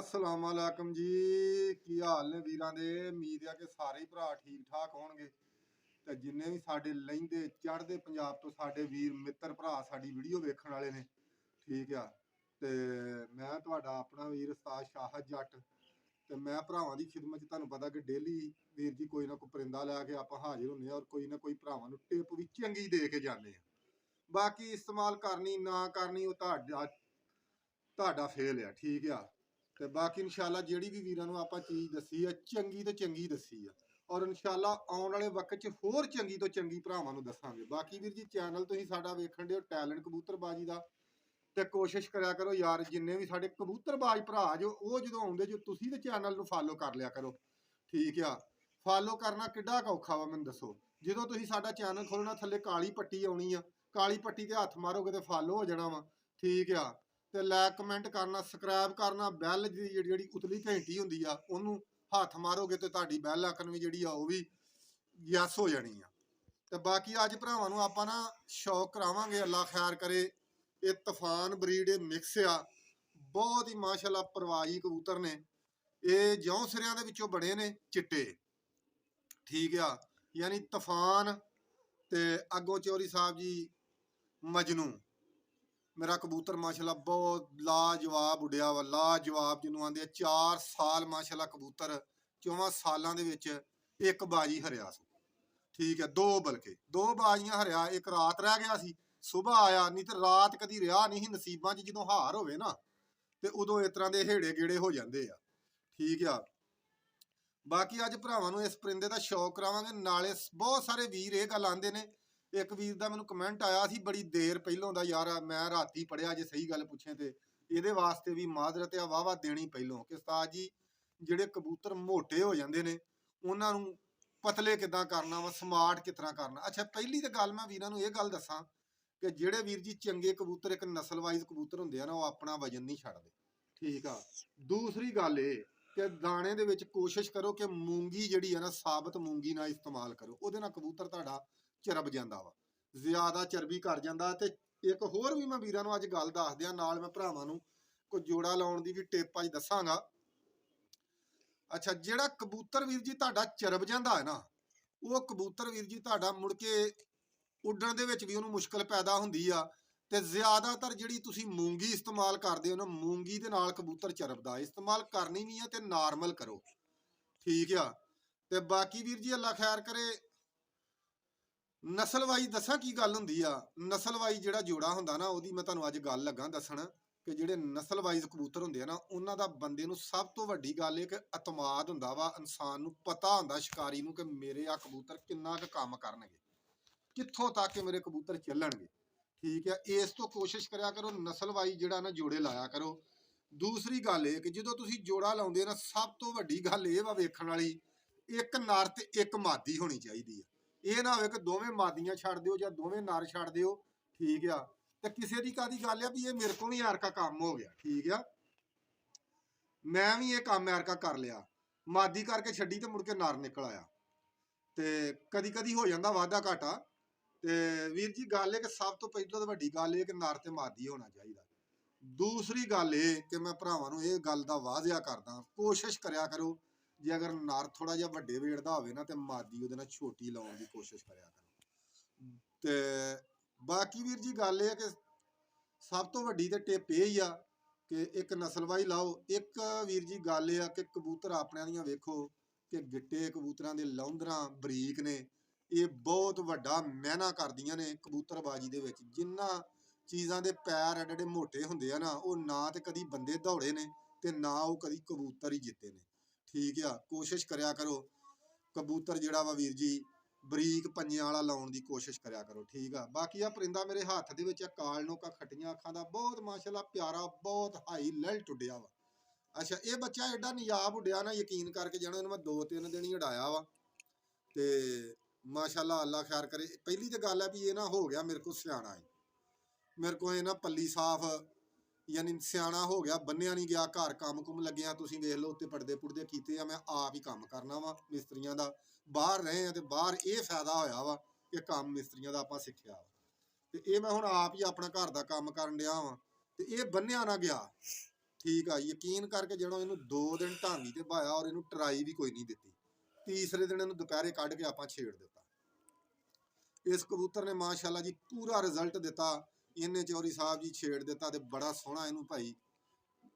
अस्सलाम वालेकुम जी। की हाल ने वीरां दे? उम्मीद है कि सारे ही भरा ठीक ठाक होणगे ते जिन्ने भी साडे लहिंदे चढ़दे पंजाब तो साडे वीर मित्र भरा साडी वीडियो वेखण वाले ने, ठीक आ। ते मैं तुहाडा अपना वीर उस्ताद शाहद जट ते मैं भरावां दी खिदमत च तुहानूं पता कि डेली वीर जी कोई ना कोई परिंदा लैके आपां हाजिर हुंदे आ और कोई ना कोई भरावां नूं टिप भी चंगी दे के जांदे आ। बाकी इस्तेमाल करनी ना करनी ਉਹ ਤੁਹਾਡਾ ਫੇਲ ਆ, ਠੀਕ ਆ। ਤੇ ਬਾਕੀ ਇਨਸ਼ਾਅੱਲਾ ਜਿਹੜੀ ਵੀ ਵੀਰਾਂ ਨੂੰ ਆਪਾਂ ਚੀਜ਼ ਦੱਸੀ ਆ ਚੰਗੀ ਤੋਂ ਚੰਗੀ ਦੱਸੀ ਆ ਔਰ ਇਨਸ਼ਾਅੱਲਾ ਆਉਣ ਵਾਲੇ ਵਕਤ 'ਚ ਹੋਰ ਚੰਗੀ ਤੋਂ ਚੰਗੀ ਭਰਾਵਾਂ ਨੂੰ ਦੱਸਾਂਗੇ। ਬਾਕੀ ਵੀਰ ਜੀ ਚੈਨਲ ਤੁਸੀਂ ਸਾਡਾ ਵੇਖਣ ਦਿਓ ਟੈਲੈਂਟ ਕਬੂਤਰਬਾਜੀ ਦਾ, ਤੇ ਕੋਸ਼ਿਸ਼ ਕਰਿਆ ਕਰੋ ਯਾਰ ਜਿੰਨੇ ਵੀ ਸਾਡੇ ਕਬੂਤਰਬਾਜ਼ ਭਰਾ ਜੋ ਉਹ ਜਦੋਂ ਆਉਂਦੇ ਜੋ ਤੁਸੀਂ ਤੇ ਚੈਨਲ ਨੂੰ ਫਾਲੋ ਕਰ ਲਿਆ ਕਰੋ, ਠੀਕ ਆ। ਫਾਲੋ ਕਰਨਾ ਕਿੱਡਾ ਔਖਾ ਵਾ ਮੈਨੂੰ ਦੱਸੋ। ਜਦੋਂ ਤੁਸੀਂ ਸਾਡਾ ਚੈਨਲ ਖੋਲਣਾ ਥੱਲੇ ਕਾਲੀ ਪੱਟੀ ਆਉਣੀ ਆ, ਕਾਲੀ ਪੱਟੀ ਤੇ ਹੱਥ ਮਾਰੋਗੇ ਤੇ ਫਾਲੋ ਹੋ ਜਾਣਾ ਵਾ, ਠੀਕ ਆ। ਤੇ ਲਾਈਕ ਕਮੈਂਟ ਕਰਨਾ, ਸਬਸਕ੍ਰਾਈਬ ਕਰਨਾ, ਬੈਲ ਦੀ ਜਿਹੜੀ ਉਤਲੀ ਘੰਟੀ ਹੁੰਦੀ ਆ ਉਹਨੂੰ ਹੱਥ ਮਾਰੋਗੇ ਤੇ ਤੁਹਾਡੀ ਬੈਲ ਆਈਕਨ ਵੀ ਜਿਹੜੀ ਆ ਉਹ ਵੀ ਯੈਸ ਹੋ ਜਾਣੀ ਆ। ਤੇ ਬਾਕੀ ਅੱਜ ਭਰਾਵਾਂ ਨੂੰ ਆਪਾਂ ਨਾ ਸ਼ੌਕ ਕਰਾਵਾਂਗੇ, ਅੱਲਾ ਖੈਰ ਕਰੇ। ਇਹ ਤੂਫਾਨ ਬਰੀਡ ਮਿਕਸ ਆ, ਬਹੁਤ ਹੀ ਮਾਸ਼ਾਅੱਲਾ ਪਰਵਾਜੀ ਕਬੂਤਰ ਨੇ। ਇਹ ਜਿਉਂ ਸਿਰਿਆਂ ਦੇ ਵਿੱਚੋਂ ਬਣੇ ਨੇ ਚਿੱਟੇ, ਠੀਕ ਆ। ਯਾਨੀ ਤੂਫਾਨ ਤੇ ਅੱਗੋਂ ਚੌਰੀ ਸਾਹਿਬ ਜੀ ਮਜਨੂ। ਮੇਰਾ ਕਬੂਤਰ ਮਾਸ਼ਾਅੱਲਾ ਬਹੁਤ ਲਾਜਵਾਬ ਉੱਡਿਆ ਵਾ, ਲਾਜਵਾਬ ਜਿਹਨੂੰ ਆਂਦੇ ਆ। 4 ਸਾਲ ਮਾਸ਼ਾਅੱਲਾ ਕਬੂਤਰ 4 ਸਾਲਾਂ ਦੇ ਵਿੱਚ ਇੱਕ ਬਾਜੀ ਹਰਿਆ ਸੀ, ਠੀਕ ਹੈ। 2 ਬਲਕਿ 2 ਬਾਜ਼ੀਆਂ ਹਰਿਆ, ਇੱਕ ਰਾਤ ਰਹਿ ਗਿਆ ਸੀ, ਸੁਬਹ ਆਇਆ। ਨਹੀਂ ਤੇ ਰਾਤ ਕਦੀ ਰਿਹਾ ਨਹੀਂ ਸੀ ਨਸੀਬਾਂ 'ਚ। ਜਦੋਂ ਹਾਰ ਹੋਵੇ ਨਾ ਤੇ ਉਦੋਂ ਇਸ ਤਰ੍ਹਾਂ ਦੇ ਹੇੜੇ ਗੇੜੇ ਹੋ ਜਾਂਦੇ ਆ, ਠੀਕ ਆ। ਬਾਕੀ ਅੱਜ ਭਰਾਵਾਂ ਨੂੰ ਇਸ ਪਰਿੰਦੇ ਦਾ ਸ਼ੌਕ ਕਰਾਵਾਂਗੇ। ਨਾਲੇ ਬਹੁਤ ਸਾਰੇ ਵੀਰ ਇਹ ਗੱਲ ਆਂਦੇ ਨੇ, ਇੱਕ ਵੀਰ ਦਾ ਮੈਨੂੰ ਕਮੈਂਟ ਆਇਆ ਸੀ ਬੜੀ ਦੇਰ ਪਹਿਲੋਂ ਦਾ, ਯਾਰ ਮੈਂ ਰਾਤੀ ਪੜਿਆ ਜੇ ਸਹੀ ਗੱਲ ਪੁੱਛੇ ਤੇ ਇਹਦੇ ਵਾਸਤੇ ਵੀ ਮਾਜ਼ਰਤ ਆ ਵਾਹਵਾ ਦੇਣੀ ਪਹਿਲੋਂ ਕਿ ਉਸਤਾਦ ਜੀ ਜਿਹੜੇ ਕਬੂਤਰ ਮੋਟੇ ਹੋ ਜਾਂਦੇ ਨੇ ਉਹਨਾਂ ਨੂੰ ਪਤਲੇ ਕਿੱਦਾਂ ਕਰਨਾ ਵਾ, ਸਮਾਰਟ ਕਿਸ ਤਰ੍ਹਾਂ ਕਰਨਾ। ਅੱਛਾ, ਪਹਿਲੀ ਤਾਂ ਗੱਲ ਮੈਂ ਵੀਰਾਂ ਨੂੰ ਇਹ ਗੱਲ ਦੱਸਾਂ ਕਿ ਜਿਹੜੇ ਵੀਰ ਜੀ ਚੰਗੇ ਕਬੂਤਰ ਇੱਕ ਨਸਲ ਵਾਈਜ਼ ਕਬੂਤਰ ਹੁੰਦੇ ਆ ਨਾ, ਉਹ ਆਪਣਾ ਵਜਨ ਨਹੀਂ ਛੱਡਦੇ, ਠੀਕ ਆ। ਦੂਸਰੀ ਗੱਲ ਇਹ ਕਿ ਦਾਣੇ ਦੇ ਵਿੱਚ ਕੋਸ਼ਿਸ਼ ਕਰੋ ਕਿ ਮੂੰਗੀ ਜਿਹੜੀ ਆ ਨਾ, ਸਾਬਤ ਮੂੰਗੀ ਨਾ ਇਸਤੇਮਾਲ ਕਰੋ। ਉਹਦੇ ਨਾਲ ਕਬੂਤਰ ਤੁਹਾਡਾ ਚਰਬ ਜਾਂਦਾ ਵਾ, ਜ਼ਿਆਦਾ ਚਰਬੀ ਕਰ ਜਾਂਦਾ। ਤੇ ਇੱਕ ਹੋਰ ਵੀ ਮੈਂ ਵੀਰਾਂ ਨੂੰ ਅੱਜ ਗੱਲ ਦੱਸ ਦਿਆਂ, ਨਾਲ ਮੈਂ ਭਰਾਵਾਂ ਨੂੰ ਕੋਈ ਜੋੜਾ ਲਾਉਣ ਦੀ ਵੀ ਟਿਪ ਅੱਜ ਦੱਸਾਂਗਾ। ਅੱਛਾ, ਜਿਹੜਾ ਕਬੂਤਰ ਵੀਰ ਜੀ ਤੁਹਾਡਾ ਚਰਬ ਜਾਂਦਾ ਹੈ ਨਾ, ਉਹ ਕਬੂਤਰ ਵੀਰ ਜੀ ਤੁਹਾਡਾ ਮੁੜ ਕੇ ਉੱਡਣ ਦੇ ਵਿੱਚ ਵੀ ਉਹਨੂੰ ਮੁਸ਼ਕਲ ਪੈਦਾ ਹੁੰਦੀ ਆ। ਤੇ ਜ਼ਿਆਦਾਤਰ ਜਿਹੜੀ ਤੁਸੀਂ ਮੂੰਗੀ ਇਸਤੇਮਾਲ ਕਰਦੇ ਹੋ ਨਾ, ਮੂੰਗੀ ਦੇ ਨਾਲ ਕਬੂਤਰ ਚਰਬਦਾ। ਇਸਤੇਮਾਲ ਕਰਨੀ ਵੀ ਆ ਤੇ ਨਾਰਮਲ ਕਰੋ, ਠੀਕ ਆ। ਤੇ ਬਾਕੀ ਵੀਰ ਜੀ ਅੱਲਾ ਖੈਰ ਕਰੇ। ਨਸਲ ਵਾਈਜ਼ ਦੱਸਾਂ ਕੀ ਗੱਲ ਹੁੰਦੀ ਆ। ਨਸਲ ਵਾਈਜ਼ ਜਿਹੜਾ ਜੋੜਾ ਹੁੰਦਾ ਨਾ, ਉਹਦੀ ਮੈਂ ਤੁਹਾਨੂੰ ਅੱਜ ਗੱਲ ਲੱਗਾ ਦੱਸਣ ਕਿ ਜਿਹੜੇ ਨਸਲ ਵਾਈਜ਼ ਕਬੂਤਰ ਹੁੰਦੇ ਆ ਨਾ, ਉਹਨਾਂ ਦਾ ਬੰਦੇ ਨੂੰ ਸਭ ਤੋਂ ਵੱਡੀ ਗੱਲ ਇਹ ਕਿ ਅਤਮਾਦ ਹੁੰਦਾ ਵਾ। ਇਨਸਾਨ ਨੂੰ ਪਤਾ ਹੁੰਦਾ, ਸ਼ਿਕਾਰੀ ਨੂੰ, ਕਿ ਮੇਰੇ ਆ ਕਬੂਤਰ ਕਿੰਨਾ ਕੁ ਕੰਮ ਕਰਨਗੇ, ਕਿੱਥੋਂ ਤੱਕ ਕਿ ਮੇਰੇ ਕਬੂਤਰ ਚੱਲਣਗੇ, ਠੀਕ ਆ। ਇਸ ਤੋਂ ਕੋਸ਼ਿਸ਼ ਕਰਿਆ ਕਰੋ ਨਸਲ ਵਾਈਜ਼ ਜਿਹੜਾ ਨਾ ਜੋੜੇ ਲਾਇਆ ਕਰੋ। ਦੂਸਰੀ ਗੱਲ ਇਹ ਕਿ ਜਦੋਂ ਤੁਸੀਂ ਜੋੜਾ ਲਾਉਂਦੇ ਨਾ, ਸਭ ਤੋਂ ਵੱਡੀ ਗੱਲ ਇਹ ਵਾ ਵੇਖਣ ਵਾਲੀ, ਇੱਕ ਨਰ ਤੇ ਇੱਕ ਮਾਦੀ ਹੋਣੀ ਚਾਹੀਦੀ ਆ। ਇਹ ਨਾ ਹੋਵੇ ਕਿ ਦੋਵੇਂ ਮਾਦੀਆਂ ਛੱਡ ਦਿਓ ਜਾਂ ਦੋਵੇਂ ਨਰ ਛੱਡ ਦਿਓ, ਠੀਕ ਆ। ਤੇ ਕਿਸੇ ਦੀ ਕਾਦੀ ਗੱਲ ਆ ਵੀ ਇਹ ਮੇਰੇ ਕੋਲ ਵੀ ਐਰਕਾ ਕੰਮ ਹੋ ਗਿਆ, ਠੀਕ ਆ। ਮੈਂ ਵੀ ਇਹ ਕੰਮ ਐਰਕਾ ਕਰ ਲਿਆ, ਮਾਦੀ ਕਰਕੇ ਛੱਡੀ ਤੇ ਮੁੜ ਕੇ ਨਰ ਨਿਕਲ ਆਇਆ। ਤੇ ਕਦੀ ਕਦੀ ਹੋ ਜਾਂਦਾ ਵਾਧਾ ਘਾਟਾ। ਤੇ ਵੀਰ ਜੀ ਗੱਲ ਇਹ ਕਿ ਸਭ ਤੋਂ ਪਹਿਲਾਂ ਤਾਂ ਵੱਡੀ ਗੱਲ ਇਹ ਕਿ ਨਰ ਤੇ ਮਾਦੀ ਹੋਣਾ ਚਾਹੀਦਾ। ਦੂਸਰੀ ਗੱਲ ਇਹ ਕਿ ਮੈਂ ਭਰਾਵਾਂ ਨੂੰ ਇਹ ਗੱਲ ਦਾ ਵਾਅਦਾ ਕਰਦਾ, ਕੋਸ਼ਿਸ਼ ਕਰਿਆ ਕਰੋ ਜੇ ਅਗਰ ਨਰ ਥੋੜਾ ਜਿਹਾ ਵੱਡੇ ਵੇੜ ਦਾ ਹੋਵੇ ਨਾ, ਤੇ ਮਾਦੀ ਉਹਦੇ ਨਾਲ ਛੋਟੀ ਲਾਉਣ ਦੀ ਕੋਸ਼ਿਸ਼ ਕਰਿਆ ਕਰੋ। ਤੇ ਬਾਕੀ ਵੀਰ ਜੀ ਗੱਲ ਇਹ ਹੈ ਕਿ ਸਭ ਤੋਂ ਵੱਡੀ ਤੇ ਟਿਪ ਇਹ ਹੀ ਆ ਕਿ ਇੱਕ ਨਸਲਵਾਈ ਲਾਓ। ਇੱਕ ਵੀਰ ਜੀ ਗੱਲ ਇਹ ਆ ਕਿ ਕਬੂਤਰ ਆਪਣਿਆਂ ਦੀਆਂ ਵੇਖੋ ਕਿ ਗਿੱਟੇ ਕਬੂਤਰਾਂ ਦੇ ਲੌਂਦਰਾਂ ਬਰੀਕ ਨੇ, ਇਹ ਬਹੁਤ ਵੱਡਾ ਮਹਿਨਾ ਕਰਦੀਆਂ ਨੇ ਕਬੂਤਰਬਾਜੀ ਦੇ ਵਿੱਚ। ਜਿੰਨਾ ਚੀਜ਼ਾਂ ਦੇ ਪੈਰ ਐਡੇ ਮੋਟੇ ਹੁੰਦੇ ਆ ਨਾ, ਉਹ ਨਾ ਤੇ ਕਦੀ ਬੰਦੇ ਦੌੜੇ ਨੇ ਤੇ ਨਾ ਉਹ ਕਦੀ ਕਬੂਤਰ ਹੀ ਜਿੱਤੇ ਨੇ, ਠੀਕ ਆ। ਕੋਸ਼ਿਸ਼ ਕਰਿਆ ਕਰੋ ਕਬੂਤਰ ਜਿਹੜਾ ਵਾ ਵੀਰ ਜੀ ਬਰੀਕ ਪੰਜਿਆਂ ਵਾਲਾ ਲਾਉਣ ਦੀ ਕੋਸ਼ਿਸ਼ ਕਰਿਆ ਕਰੋ, ਠੀਕ ਆ। ਬਾਕੀ ਆ ਪਰਿੰਦਾ ਮੇਰੇ ਹੱਥ ਦੇ ਵਿੱਚ ਆ ਕਾਲ ਨੋਕਾ ਖੱਟੀਆਂ ਅੱਖਾਂ ਦਾ, ਬਹੁਤ ਮਾਸ਼ਾਅੱਲਾ ਪਿਆਰਾ, ਬਹੁਤ ਹਾਈ ਲੈਲਟ ਉੱਡਿਆ ਵਾ। ਅੱਛਾ, ਇਹ ਬੱਚਾ ਐਡਾ ਨਿਯਾਬ ਉੱਡਿਆ ਨਾ, ਯਕੀਨ ਕਰਕੇ ਜਾਣੋ, ਇਹਨੂੰ ਮੈਂ 2-3 ਦਿਨ ਹੀ ਉਡਾਇਆ ਵਾ ਤੇ ਮਾਸ਼ਾਅੱਲਾ ਅੱਲਾ ਖੈਰ ਕਰੇ। ਪਹਿਲੀ ਤਾਂ ਗੱਲ ਹੈ ਵੀ ਇਹ ਨਾ ਹੋ ਗਿਆ ਮੇਰੇ ਕੋਲ ਸਿਆਣਾ ਹੈ, ਮੇਰੇ ਕੋਲ ਇਹ ਨਾ ਪੱਲੀ ਸਾਫ ਯਾਨੀ ਸਿਆਣਾ ਹੋ ਗਿਆ, ਬੰਨਿਆ ਨਹੀਂ ਗਿਆ। ਘਰ ਕੰਮ ਕੁਮ ਲੱਗਿਆ, ਤੁਸੀਂ ਵੇਖ ਲਓ, ਉੱਤੇ ਪਰਦੇ ਪੁਰਦੇ ਕੀਤੇ ਆ, ਮੈਂ ਆਪ ਹੀ ਕੰਮ ਕਰਨਾ ਵਾ ਮਿਸਤਰੀਆਂ ਦਾ। ਬਾਹਰ ਰਹੇ ਆ ਤੇ ਬਾਹਰ ਇਹ ਫਾਇਦਾ ਹੋਇਆ ਵਾ ਕਿ ਕੰਮ ਮਿਸਤਰੀਆਂ ਦਾ ਆਪਾਂ ਸਿੱਖਿਆ ਵਾ, ਤੇ ਇਹ ਮੈਂ ਹੁਣ ਆਪ ਹੀ ਆਪਣਾ ਘਰ ਦਾ ਕੰਮ ਕਰਨ ਡਿਆ ਵਾਂ। ਤੇ ਇਹ ਬੰਨਿਆ ਨਾ ਗਿਆ, ਠੀਕ ਆ, ਯਕੀਨ ਕਰਕੇ ਜਦੋਂ ਇਹਨੂੰ 2 ਦਿਨ ਢਾਂਗੀ ਤੇ ਬਾਇਆ ਔਰ ਇਹਨੂੰ ਟਰਾਈ ਵੀ ਕੋਈ ਨਹੀਂ ਦਿੱਤੀ। ਤੀਸਰੇ ਦਿਨ ਇਹਨੂੰ ਦੁਪਹਿਰੇ ਕੱਢ ਕੇ ਆਪਾਂ ਛੇੜ ਦਿੱਤਾ। ਇਸ ਕਬੂਤਰ ਨੇ ਮਾਸ਼ਾਅੱਲਾ ਜੀ ਪੂਰਾ ਰਿਜ਼ਲਟ ਦਿੱਤਾ। ਇਹਨੇ ਚੌਰੀ ਸਾਹਿਬ ਜੀ ਛੇੜ ਦਿੱਤਾ ਤੇ ਬੜਾ ਸੋਹਣਾ ਇਹਨੂੰ ਭਾਈ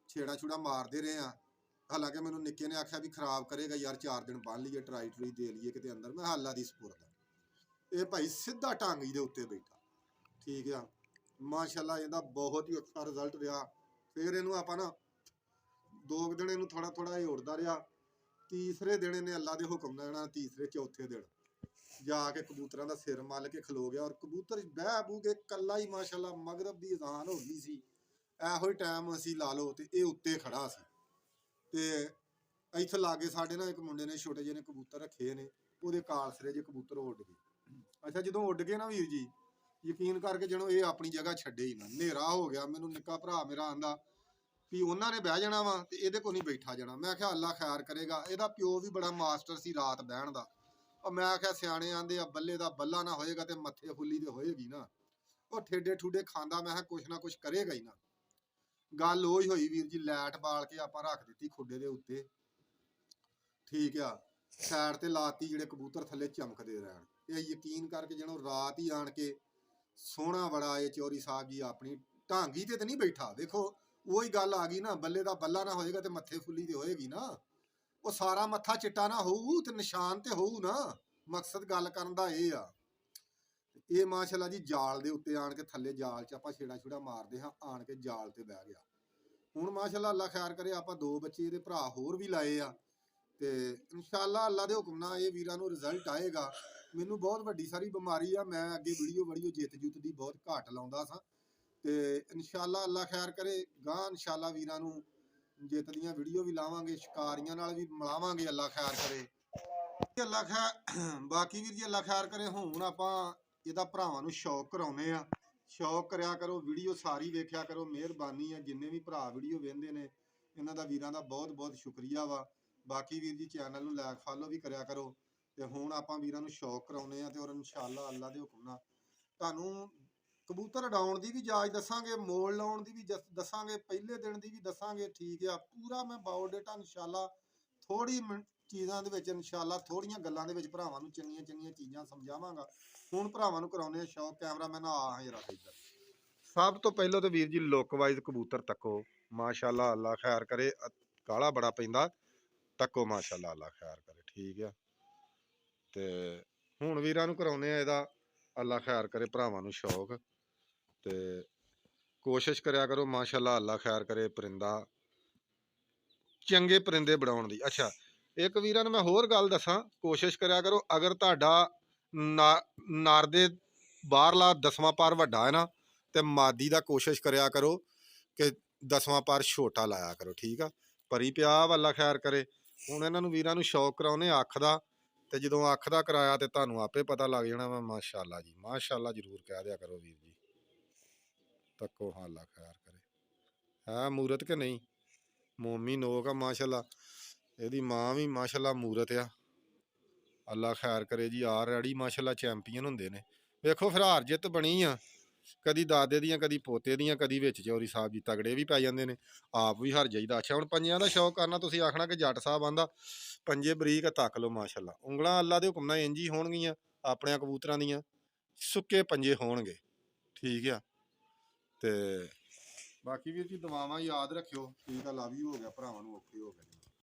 ਛੇੜਾ ਛੁੜਾ ਮਾਰਦੇ ਰਹੇ ਆ। ਹਾਲਾਂਕਿ ਮੈਨੂੰ ਨਿੱਕੇ ਨੇ ਆਖਿਆ ਵੀ ਖਰਾਬ ਕਰੇਗਾ ਯਾਰ, 4 ਦਿਨ ਬੰਨ ਲਈਏ, ਟਰਾਈ ਟਰੂਈ ਦੇ ਲਈਏ ਕਿਤੇ ਅੰਦਰ। ਮੈਂ ਹਾਲਾ ਦੀ ਸਪੁਰਦ। ਇਹ ਭਾਈ ਸਿੱਧਾ ਢਾਂਗੀ ਦੇ ਉੱਤੇ ਬੈਠਾ। ਠੀਕ ਆ, ਮਾਸ਼ਾਅੱਲਾ ਇਹਦਾ ਬਹੁਤ ਹੀ ਅੱਛਾ ਰਿਜ਼ਲਟ ਰਿਹਾ। ਫਿਰ ਇਹਨੂੰ ਆਪਾਂ ਨਾ 2 ਦਿਨ ਇਹਨੂੰ ਥੋੜਾ ਥੋੜਾ ਇਹ ਉੜਦਾ ਰਿਹਾ। ਤੀਸਰੇ ਦਿਨ ਇਹਨੇ ਅੱਲਾ ਦੇ ਹੁਕਮ ਨਾਲ ਤੀਸਰੇ ਚੌਥੇ ਦਿਨ ਜਾ ਕੇ ਕਬੂਤਰਾਂ ਦਾ ਸਿਰ ਮੱਲ ਕੇ ਖਲੋ ਗਿਆ ਔਰ ਕਬੂਤਰ ਬਹਿ ਬੂ ਕੇ ਕੱਲਾ ਹੀ ਮਾਸ਼ਾਅੱਲਾ ਮਗਰਬ ਦੀ ਅਜ਼ਾਨ ਹੋ ਗਈ ਸੀ। ਇਹੋ ਹੀ ਟਾਈਮ ਅਸੀਂ ਲਾ ਲਓ ਤੇ ਇਹ ਉੱਤੇ ਖੜਾ ਸੀ। ਤੇ ਇੱਥੇ ਲਾਗੇ ਸਾਡੇ ਨਾਲ ਇੱਕ ਮੁੰਡੇ ਨੇ ਛੋਟੇ ਜਿਹੇ ਨੇ ਕਬੂਤਰ ਰੱਖੇ ਨੇ, ਉਹਦੇ ਕਾਲਸਰੇ ਜੇ ਕਬੂਤਰ ਉੱਡ ਗਏ। ਅੱਛਾ, ਜਦੋਂ ਉੱਡ ਗਏ ਨਾ ਵੀਰ ਜੀ, ਯਕੀਨ ਕਰਕੇ ਜਦੋਂ ਇਹ ਆਪਣੀ ਜਗ੍ਹਾ ਛੱਡੇ ਹੀ ਨਾ, ਹਨੇਰਾ ਹੋ ਗਿਆ। ਮੈਨੂੰ ਨਿੱਕਾ ਭਰਾ ਮੇਰਾ ਆਂਦਾ ਵੀ ਉਹਨਾਂ ਨੇ ਬਹਿ ਜਾਣਾ ਵਾ ਤੇ ਇਹਦੇ ਕੋਲ ਨਹੀਂ ਬੈਠਾ ਜਾਣਾ। ਮੈਂ ਕਿਹਾ ਅੱਲਾ ਖੈਰ ਕਰੇਗਾ। ਇਹਦਾ ਪਿਓ ਵੀ ਬੜਾ ਮਾਸਟਰ ਸੀ ਰਾਤ ਬਹਿਣ ਦਾ। ਉਹ ਮੈਂ ਆਖਿਆ ਸਿਆਣੇ ਆਂਦੇ ਆ ਬੱਲੇ ਦਾ ਬੱਲਾ ਨਾ ਹੋਏਗਾ ਤੇ ਮੱਥੇ ਫੁੱਲੀ ਤੇ ਹੋਏਗੀ ਨਾ। ਉਹ ਠੇਡੇ ਠੂਡੇ ਖਾਂਦਾ, ਮੈਂ ਕਿਹਾ ਕੁਛ ਨਾ ਕੁਛ ਕਰੇਗਾ ਹੀ ਨਾ। ਗੱਲ ਉਹੀ ਹੋਈ ਵੀਰ ਜੀ, ਲਾਈਟ ਬਾਲ ਕੇ ਆਪਾਂ ਰੱਖ ਦਿੱਤੀ ਖੁੱਡੇ ਦੇ ਉੱਤੇ। ਠੀਕ ਆ, ਸਾਈਡ ਤੇ ਲਾਤੀ ਜਿਹੜੇ ਕਬੂਤਰ ਥੱਲੇ ਚਮਕਦੇ ਰਹਿਣ। ਇਹ ਯਕੀਨ ਕਰਕੇ ਜਦੋਂ ਰਾਤ ਹੀ ਆਣ ਕੇ ਸੋਹਣਾ ਬੜਾ ਇਹ ਚੌਰੀ ਸਾਹਿਬ ਜੀ ਆਪਣੀ ਢਾਂਗੀ ਤੇ ਨਹੀਂ ਬੈਠਾ। ਵੇਖੋ ਉਹੀ ਗੱਲ ਆ ਗਈ ਨਾ, ਬੱਲੇ ਦਾ ਬੱਲਾ ਨਾ ਹੋਏਗਾ ਤੇ ਮੱਥੇ ਫੁੱਲੀ ਤੇ ਹੋਏਗੀ ਨਾ। ਉਹ ਸਾਰਾ ਮੱਥਾ ਚਿੱਟਾ ਨਾ ਹੋਊ ਤੇ ਨਿਸ਼ਾਨ ਤੇ ਹੋਊ ਨਾ। ਮਕਸਦ ਗੱਲ ਕਰਨ ਦਾ ਇਹ ਆ। ਇਹ ਮਾਸ਼ਾਅੱਲਾ ਜੀ ਜਾਲ ਦੇ ਉੱਤੇ ਆਣ ਕੇ ਥੱਲੇ ਜਾਲ 'ਚ ਆਪਾਂ ਛੇੜਾ ਛੁੜਾ ਮਾਰਦੇ ਹਾਂ, ਆਣ ਕੇ ਜਾਲ ਤੇ ਬਹਿ ਗਿਆ। ਹੁਣ ਮਾਸ਼ਾਅੱਲਾ ਅੱਲਾ ਖੈਰ ਕਰੇ, ਆਪਾਂ 2 ਬੱਚੇ ਇਹਦੇ ਭਰਾ ਹੋਰ ਵੀ ਲਾਏ ਆ ਤੇ ਇਨਸ਼ਾਅੱਲਾ ਅੱਲਾ ਦੇ ਹੁਕਮ ਨਾਲ ਇਹ ਵੀਰਾਂ ਨੂੰ ਰਿਜ਼ਲਟ ਆਏਗਾ। ਮੈਨੂੰ ਬਹੁਤ ਵੱਡੀ ਸਾਰੀ ਬਿਮਾਰੀ ਆ। ਮੈਂ ਅੱਗੇ ਵੀਡੀਓ ਜਿੱਤ ਜੁੱਤ ਦੀ ਬਹੁਤ ਘੱਟ ਲਾਉਂਦਾ ਸਾਂ ਤੇ ਇਨਸ਼ਾਅੱਲਾ ਅੱਲਾ ਖੈਰ ਕਰੇ ਗਾਂ ਇਨਸ਼ਾਅੱਲਾ ਵੀਰਾਂ ਨੂੰ ਜਿੱਤ ਦੀਆਂ ਵੀਡੀਓ ਵੀ ਲਾਵਾਂਗੇ, ਸ਼ਿਕਾਰੀਆਂ ਨਾਲ ਵੀ ਮਿਲਾਵਾਂਗੇ। ਅੱਲਾ ਖੈਰ ਕਰੇ। ਅੱਲਾ ਖੈਰ ਬਾਕੀ ਵੀਰ ਜੀ ਅੱਲਾ ਖੈਰ ਕਰੇ। ਹੁਣ ਆਪਾਂ ਇਹਦਾ ਭਰਾਵਾਂ ਨੂੰ ਸ਼ੌਕ ਕਰਾਉਨੇ ਆ। ਸ਼ੌਕ ਕਰਿਆ ਕਰੋ, ਵੀਡੀਓ ਸਾਰੀ ਵੇਖਿਆ ਕਰੋ। ਮਿਹਰਬਾਨੀ ਆ ਜਿੰਨੇ ਵੀ ਭਰਾ ਵੀਡੀਓ ਵੇਖਦੇ ਨੇ, ਇਹਨਾਂ ਦਾ ਵੀਰਾਂ ਦਾ ਬਹੁਤ ਬਹੁਤ ਸ਼ੁਕਰੀਆ ਵਾ। ਬਾਕੀ ਵੀਰ ਜੀ ਚੈਨਲ ਨੂੰ ਲਾਈਕ ਫਾਲੋ ਵੀ ਕਰਿਆ ਕਰੋ। ਤੇ ਹੁਣ ਆਪਾਂ ਵੀਰਾਂ ਨੂੰ ਸ਼ੌਕ ਕਰਾਉਨੇ ਆ ਤੇ ਔਰ ਇਨਸ਼ਾਅੱਲਾ ਅੱਲਾ ਦੇ ਹੁਕਮ ਨਾਲ ਤੁਹਾਨੂੰ ਕਬੂਤਰ ਉਡਾਉਣ ਦੀ ਵੀ ਜਾਚ ਦੱਸਾਂਗੇ, ਮੋਲ ਲਾਉਣ ਦੀ ਵੀ ਦੱਸਾਂਗੇ, ਪਹਿਲੇ ਦਿਨ ਦੀ ਵੀ ਦੱਸਾਂਗੇ। ਠੀਕ ਆ, ਪੂਰਾ ਮੈਂ ਬਾਇਓਡਾਟਾ ਇਨਸ਼ਾਅੱਲਾ ਥੋੜੀ ਚੀਜ਼ਾਂ ਦੇ ਵਿੱਚ ਇਨਸ਼ਾਅੱਲਾ ਥੋੜੀਆਂ ਗੱਲਾਂ ਦੇ ਵਿੱਚ ਭਰਾਵਾਂ ਨੂੰ ਚੰਗੀਆਂ ਚੰਗੀਆਂ ਚੀਜ਼ਾਂ ਸਮਝਾਵਾਂਗਾ। ਹੁਣ ਭਰਾਵਾਂ ਨੂੰ ਕਰਾਉਨੇ ਆ ਸ਼ੌਕ। ਕੈਮਰਾਮੈਨ ਆ ਜਰਾ ਇੱਧਰ। ਸਭ ਤੋਂ ਪਹਿਲਾਂ ਤਾਂ ਵੀਰ ਜੀ ਲੁੱਕ ਵਾਈਜ਼ ਕਬੂਤਰ ਤੱਕੋ। ਮਾਸ਼ਾਅੱਲਾ ਅੱਲਾ ਖੈਰ ਕਰੇ। ਕਾਲਾ ਬੜਾ ਪੈਂਦਾ, ਤੱਕੋ ਮਾਸ਼ਾਅੱਲਾ ਅੱਲਾ ਖੈਰ ਕਰੇ। ਠੀਕ ਆ, ਤੇ ਹੁਣ ਵੀਰਾਂ ਨੂੰ ਕਰਾਉਨੇ ਆ ਇਹਦਾ ਅੱਲਾ ਖੈਰ ਕਰੇ ਭਰਾਵਾਂ ਨੂੰ ਸ਼ੌਕ। ਤੇ ਕੋਸ਼ਿਸ਼ ਕਰਿਆ ਕਰੋ ਮਾਸ਼ਾਅੱਲਾ ਅੱਲਾ ਖੈਰ ਕਰੇ ਪਰਿੰਦਾ ਚੰਗੇ ਪਰਿੰਦੇ ਬਣਾਉਣ ਦੀ। ਅੱਛਾ, ਇੱਕ ਵੀਰਾਂ ਨੂੰ ਮੈਂ ਹੋਰ ਗੱਲ ਦੱਸਾਂ, ਕੋਸ਼ਿਸ਼ ਕਰਿਆ ਕਰੋ ਅਗਰ ਤੁਹਾਡਾ ਨਰ ਦੇ ਬਾਹਰਲਾ 10ਵਾਂ ਪਰ ਵੱਡਾ ਹੈ ਨਾ ਤੇ ਮਾਦੀ ਦਾ ਕੋਸ਼ਿਸ਼ ਕਰਿਆ ਕਰੋ ਕਿ 10ਵਾਂ ਪਰ ਛੋਟਾ ਲਾਇਆ ਕਰੋ। ਠੀਕ ਆ, ਪਰੀ ਪਿਆ ਅੱਲਾ ਖੈਰ ਕਰੇ। ਹੁਣ ਇਹਨਾਂ ਨੂੰ ਵੀਰਾਂ ਨੂੰ ਸ਼ੌਕ ਕਰਾਉਨੇ ਅੱਖ ਦਾ, ਤੇ ਜਦੋਂ ਅੱਖ ਦਾ ਕਰਾਇਆ ਤੇ ਤੁਹਾਨੂੰ ਆਪੇ ਪਤਾ ਲੱਗ ਜਾਣਾ ਵਾ। ਮਾਸ਼ਾਅੱਲਾ ਜੀ ਮਾਸ਼ਾਅੱਲਾ ਜ਼ਰੂਰ ਕਹਿ ਦਿਆ ਕਰੋ ਵੀਰ ਜੀ। ਤੱਕੋ ਹਾਂ ਅੱਲਾ ਖੈਰ ਕਰੇ। ਹੈ ਮੂਰਤ ਕਿ ਨਹੀਂ? ਮੋਮੀ ਨੋਕ ਆ ਮਾਸ਼ਾਅੱਲਾ। ਇਹਦੀ ਮਾਂ ਵੀ ਮਾਸ਼ਾਅੱਲਾ ਮੂਰਤ ਆ। ਅੱਲਾ ਖੈਰ ਕਰੇ ਜੀ। ਆਲਰੇਡੀ ਮਾਸ਼ਾਅੱਲਾ ਚੈਂਪੀਅਨ ਹੁੰਦੇ ਨੇ। ਵੇਖੋ ਫਿਰ ਹਾਰ ਜਿੱਤ ਬਣੀ ਆ, ਕਦੀ ਦਾਦੇ ਦੀਆਂ ਕਦੀ ਪੋਤੇ ਦੀਆਂ, ਕਦੀ ਵਿੱਚ ਚੌਰੀ ਸਾਹਿਬ ਜੀ ਤਗੜੇ ਵੀ ਪੈ ਜਾਂਦੇ ਨੇ, ਆਪ ਵੀ ਹਾਰ ਜਾਈਦਾ। ਅੱਛਾ, ਹੁਣ ਪੰਜਿਆਂ ਦਾ ਸ਼ੌਕ ਕਰਨਾ, ਤੁਸੀਂ ਆਖਣਾ ਕਿ ਜੱਟ ਸਾਹਿਬ ਆਂਦਾ ਪੰਜੇ ਬਰੀਕ ਤੱਕ ਲਓ। ਮਾਸ਼ਾਅੱਲਾ ਉਂਗਲਾਂ ਅੱਲਾ ਦੇ ਹੁਕਮ ਨਾਲ ਇੰਝ ਹੀ ਹੋਣਗੀਆਂ ਆਪਣਿਆਂ ਕਬੂਤਰਾਂ ਦੀਆਂ, ਸੁੱਕੇ ਪੰਜੇ ਹੋਣਗੇ। ਠੀਕ ਆ, ਤੇ ਬਾਕੀ ਵੀਰ ਜੀ ਦੁਆਵਾਂ ਯਾਦ ਰੱਖਿਓ। ਠੀਕ ਆ, ਲਵ ਯੂ ਹੋ ਗਿਆ ਭਰਾਵਾਂ ਨੂੰ, ਓਕੇ ਹੋ ਗਿਆ।